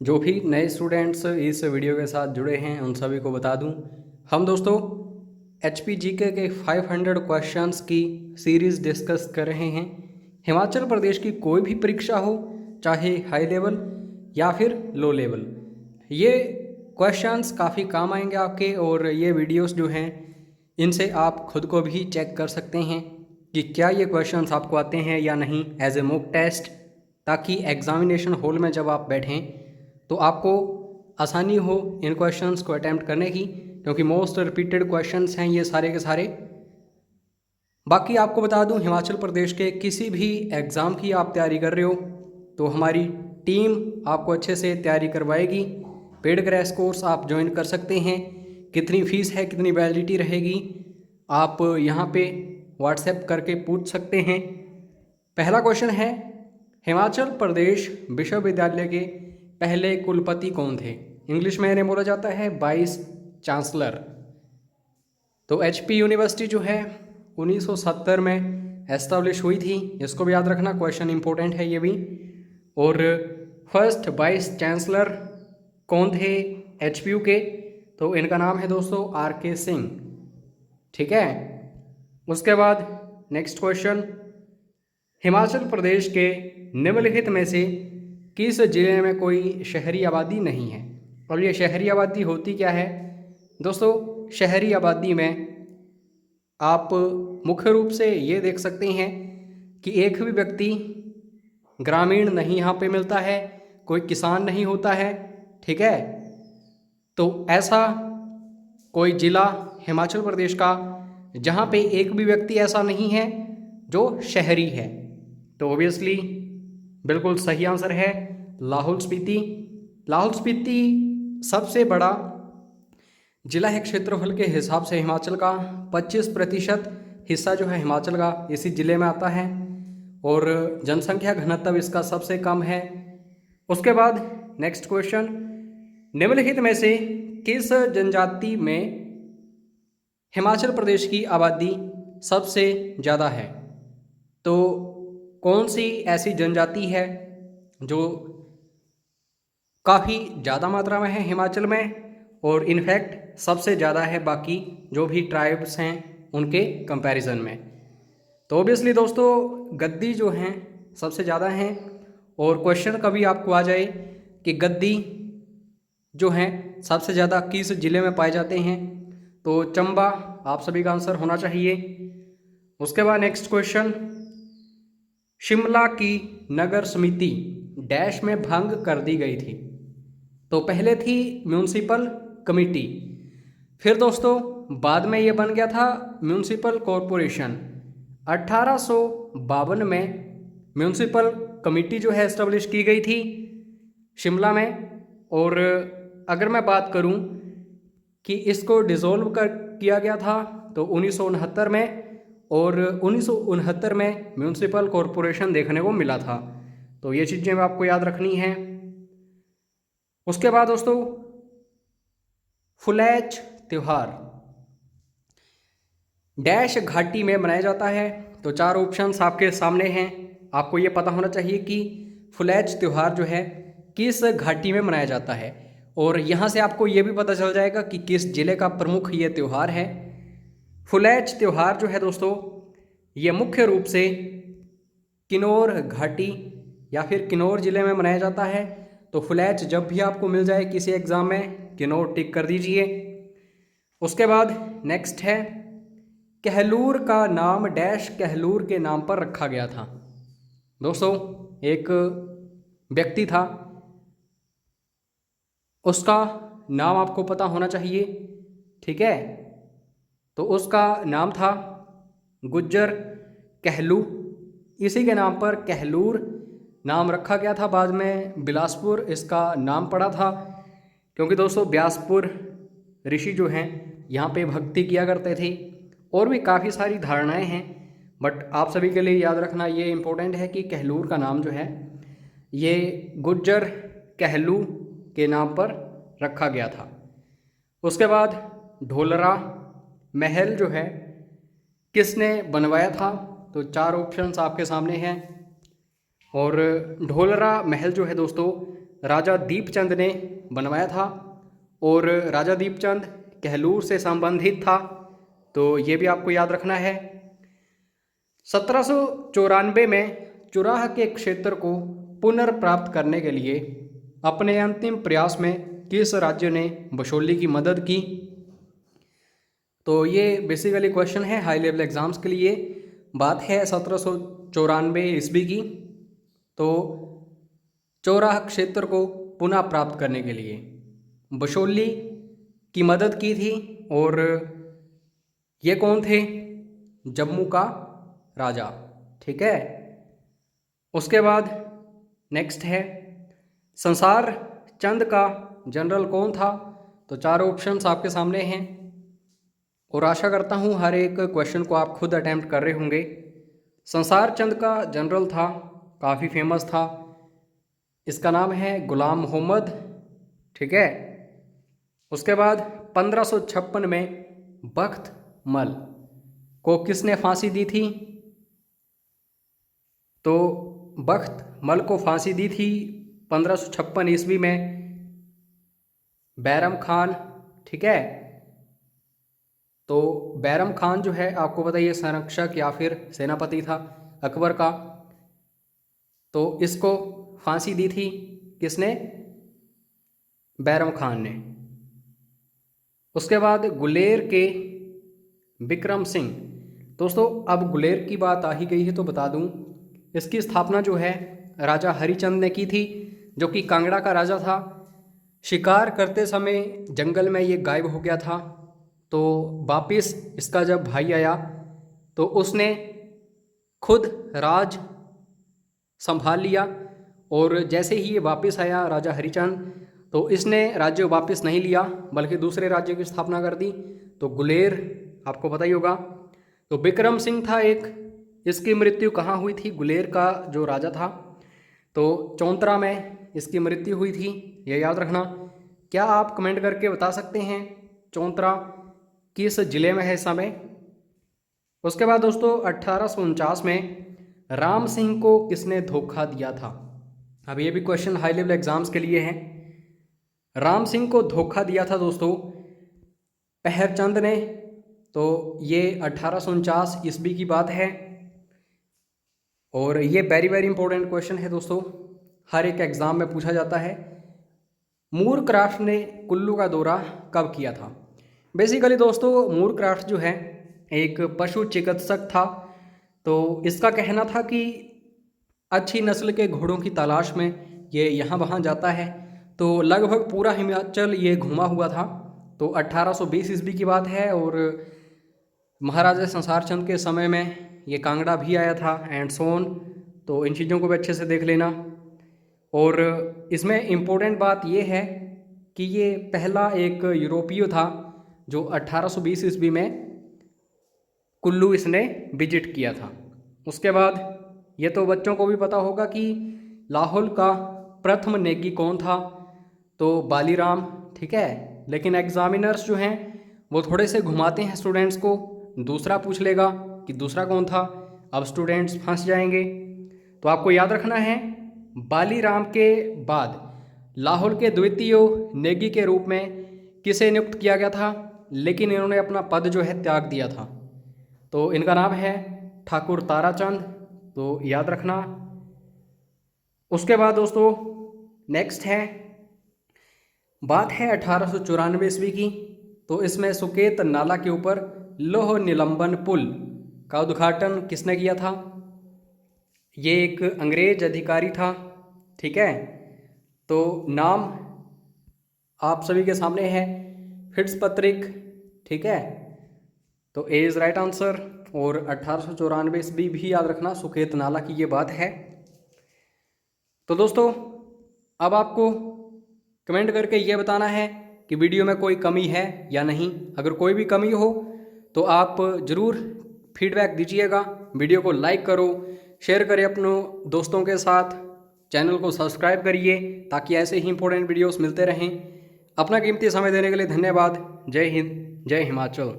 जो भी नए स्टूडेंट्स इस वीडियो के साथ जुड़े हैं उन सभी को बता दूं, हम दोस्तों एच पी जी के 500 क्वेश्चंस की सीरीज़ डिस्कस कर रहे हैं। हिमाचल प्रदेश की कोई भी परीक्षा हो, चाहे हाई लेवल या फिर लो लेवल, ये क्वेश्चंस काफ़ी काम आएंगे आपके। और ये वीडियोस जो हैं इनसे आप खुद को भी चेक कर सकते हैं कि क्या ये क्वेश्चंस आपको आते हैं या नहीं, एज ए मॉक टेस्ट, ताकि एग्ज़ामिनेशन हॉल में जब आप बैठें तो आपको आसानी हो इन क्वेश्चंस को अटैम्प्ट करने की, क्योंकि मोस्ट रिपीटेड क्वेश्चंस हैं ये सारे के सारे। बाकी आपको बता दूं, हिमाचल प्रदेश के किसी भी एग्ज़ाम की आप तैयारी कर रहे हो तो हमारी टीम आपको अच्छे से तैयारी करवाएगी। पेड क्रैश कोर्स आप ज्वाइन कर सकते हैं। कितनी फ़ीस है, कितनी वैलिडिटी रहेगी, आप यहाँ पे व्हाट्सएप करके पूछ सकते हैं। पहला क्वेश्चन है, हिमाचल प्रदेश विश्वविद्यालय के पहले कुलपति कौन थे? इंग्लिश में इन्हें बोला जाता है वाइस चांसलर। तो एचपी यूनिवर्सिटी जो है 1970 में एस्टेब्लिश हुई थी, इसको भी याद रखना, क्वेश्चन इंपॉर्टेंट है ये भी। और फर्स्ट वाइस चांसलर कौन थे एचपीयू के? तो इनका नाम है दोस्तों आर के सिंह। ठीक है। उसके बाद नेक्स्ट क्वेश्चन, हिमाचल प्रदेश के निम्नलिखित में से किस जिले में कोई शहरी आबादी नहीं है? और ये शहरी आबादी होती क्या है दोस्तों? शहरी आबादी में आप मुख्य रूप से ये देख सकते हैं कि एक भी व्यक्ति ग्रामीण नहीं यहाँ पे मिलता है, कोई किसान नहीं होता है। ठीक है। तो ऐसा कोई जिला हिमाचल प्रदेश का जहाँ पे एक भी व्यक्ति ऐसा नहीं है जो शहरी है, तो ऑब्वियसली बिल्कुल सही आंसर है लाहौल स्पीति। लाहौल स्पीति सबसे बड़ा जिला है क्षेत्रफल के हिसाब से। हिमाचल का 25% हिस्सा जो है हिमाचल का इसी जिले में आता है, और जनसंख्या घनत्व इसका सबसे कम है। उसके बाद नेक्स्ट क्वेश्चन, निम्नलिखित में से किस जनजाति में हिमाचल प्रदेश की आबादी सबसे ज़्यादा है? तो कौन सी ऐसी जनजाति है जो काफ़ी ज़्यादा मात्रा में है हिमाचल में, और इनफैक्ट सबसे ज़्यादा है बाकी जो भी ट्राइब्स हैं उनके कंपैरिजन में? तो ऑब्वियसली दोस्तों गद्दी जो हैं सबसे ज़्यादा हैं। और क्वेश्चन कभी आपको आ जाए कि गद्दी जो हैं सबसे ज़्यादा किस ज़िले में पाए जाते हैं, तो चंबा आप सभी का आंसर होना चाहिए। उसके बाद नेक्स्ट क्वेश्चन, शिमला की नगर समिति डैश में भंग कर दी गई थी? तो पहले थी म्यूनसिपल कमेटी, फिर दोस्तों बाद में ये बन गया था म्यूनसिपल कॉरपोरेशन। 1852 में म्यूनसिपल कमेटी जो है एस्टेब्लिश की गई थी शिमला में। और अगर मैं बात करूं कि इसको डिसॉल्व कर किया गया था तो 1969 में, और 1969 में म्यूनसिपल कॉरपोरेशन देखने को मिला था। तो ये चीज़ें आपको याद रखनी हैं। उसके बाद दोस्तों फुलैच त्यौहार डैश घाटी में मनाया जाता है? तो चार ऑप्शंस आपके सामने हैं। आपको ये पता होना चाहिए कि फुलैच त्यौहार जो है किस घाटी में मनाया जाता है, और यहाँ से आपको ये भी पता चल जाएगा कि किस जिले का प्रमुख ये त्यौहार है। फुलैच त्यौहार जो है दोस्तों ये मुख्य रूप से किन्नौर घाटी या फिर किन्नौर ज़िले में मनाया जाता है। तो फुलैच जब भी आपको मिल जाए किसी एग्ज़ाम में, किन्नौर टिक कर दीजिए। उसके बाद नेक्स्ट है, कहलूर का नाम डैश कहलूर के नाम पर रखा गया था? दोस्तों एक व्यक्ति था, उसका नाम आपको पता होना चाहिए। ठीक है। तो उसका नाम था गुज्जर कहलू, इसी के नाम पर कहलूर नाम रखा गया था। बाद में बिलासपुर इसका नाम पड़ा था, क्योंकि दोस्तों बिलासपुर ऋषि जो हैं यहाँ पे भक्ति किया करते थे। और भी काफ़ी सारी धारणाएं हैं, बट आप सभी के लिए याद रखना ये इम्पोर्टेंट है कि कहलूर का नाम जो है ये गुज्जर कहलू के नाम पर रखा गया था। उसके बाद ढोलरा महल जो है किसने बनवाया था? तो चार ऑप्शंस आपके सामने हैं। और ढोलरा महल जो है दोस्तों राजा दीपचंद ने बनवाया था और राजा दीपचंद कहलूर से संबंधित था, तो ये भी आपको याद रखना है। 1794 में चुराह के क्षेत्र को पुनर्प्राप्त करने के लिए अपने अंतिम प्रयास में किस राज्य ने बशोली की मदद की? तो ये बेसिकली क्वेश्चन है हाई लेवल एग्जाम्स के लिए। बात है 1794 ईस्वी की। तो चौराह क्षेत्र को पुनः प्राप्त करने के लिए बशोली की मदद की थी और ये कौन थे? जम्मू का राजा, ठीक है। उसके बाद नेक्स्ट है संसार चंद का जनरल कौन था? तो चारों ऑप्शंस आपके सामने हैं और आशा करता हूँ हर एक क्वेश्चन को आप खुद अटैम्प्ट कर रहे होंगे। संसार चंद का जनरल था, काफ़ी फेमस था, इसका नाम है गुलाम मोहम्मद, ठीक है। उसके बाद 1556 में बख्त मल को किसने फांसी दी थी? तो बख्त मल को फांसी दी थी 1556 ईस्वी में बैरम खान, ठीक है। तो बैरम खान जो है आपको पता है संरक्षक या फिर सेनापति था अकबर का, तो इसको फांसी दी थी किसने? बैरम खान ने। उसके बाद गुलेर के विक्रम सिंह। दोस्तों अब गुलेर की बात आ ही गई है तो बता दूं, इसकी स्थापना जो है राजा हरिचंद ने की थी, जो कि कांगड़ा का राजा था। शिकार करते समय जंगल में ये गायब हो गया था, तो वापिस इसका जब भाई आया तो उसने खुद राज संभाल लिया और जैसे ही ये वापस आया राजा हरिचंद, तो इसने राज्य वापस नहीं लिया बल्कि दूसरे राज्य की स्थापना कर दी। तो गुलेर आपको पता ही होगा। तो विक्रम सिंह था एक, इसकी मृत्यु कहाँ हुई थी? गुलेर का जो राजा था तो चौंतरा में इसकी मृत्यु हुई थी, ये याद रखना। क्या आप कमेंट करके बता सकते हैं चौंतरा किस जिले में है इस समय? उसके बाद दोस्तों 1849 में राम सिंह को किसने धोखा दिया था? अब ये भी क्वेश्चन हाई लेवल एग्जाम्स के लिए है। राम सिंह को धोखा दिया था दोस्तों पहरचंद ने, तो ये 1849 ईस्वी की बात है और ये वेरी वेरी इंपॉर्टेंट क्वेश्चन है दोस्तों, हर एक एग्ज़ाम में पूछा जाता है। मूरक्राफ्ट ने कुल्लू का दौरा कब किया था? बेसिकली दोस्तों मूरक्राफ्ट जो है एक पशु चिकित्सक था, तो इसका कहना था कि अच्छी नस्ल के घोड़ों की तलाश में ये यहाँ वहाँ जाता है, तो लगभग पूरा हिमाचल ये घूमा हुआ था। तो 1820 ईस्वी की बात है और महाराजा संसार चंद के समय में ये कांगड़ा भी आया था एंड सोन, तो इन चीज़ों को भी अच्छे से देख लेना। और इसमें इम्पोर्टेंट बात ये है कि ये पहला एक यूरोपीय था जो 1820 ईस्वी में कुल्लू इसने विजिट किया था। उसके बाद ये तो बच्चों को भी पता होगा कि लाहौल का प्रथम नेगी कौन था? तो बालीराम, ठीक है। लेकिन एग्जामिनर्स जो हैं वो थोड़े से घुमाते हैं स्टूडेंट्स को, दूसरा पूछ लेगा कि दूसरा कौन था, अब स्टूडेंट्स फंस जाएंगे। तो आपको याद रखना है बालीराम के बाद लाहौल के द्वितीय नेगी के रूप में किसे नियुक्त किया गया था, लेकिन इन्होंने अपना पद जो है त्याग दिया था, तो इनका नाम है ठाकुर ताराचंद, तो याद रखना। उसके बाद दोस्तों नेक्स्ट है बात है 1894 ईस्वी की, तो इसमें सुकेत नाला के ऊपर लोह निलंबन पुल का उद्घाटन किसने किया था? ये एक अंग्रेज अधिकारी था, ठीक है। तो नाम आप सभी के सामने है फिट्जपैट्रिक, ठीक है। तो ए इज़ राइट आंसर। और 1894 ईस्वी भी याद रखना, सुकेत नाला की ये बात है। तो दोस्तों अब आपको कमेंट करके ये बताना है कि वीडियो में कोई कमी है या नहीं। अगर कोई भी कमी हो तो आप ज़रूर फीडबैक दीजिएगा। वीडियो को लाइक करो, शेयर करें अपनों दोस्तों के साथ, चैनल को सब्सक्राइब करिए ताकि ऐसे ही इंपॉर्टेंट वीडियोस मिलते रहें। अपना कीमती समय देने के लिए धन्यवाद। जय हिंद, जय हिमाचल।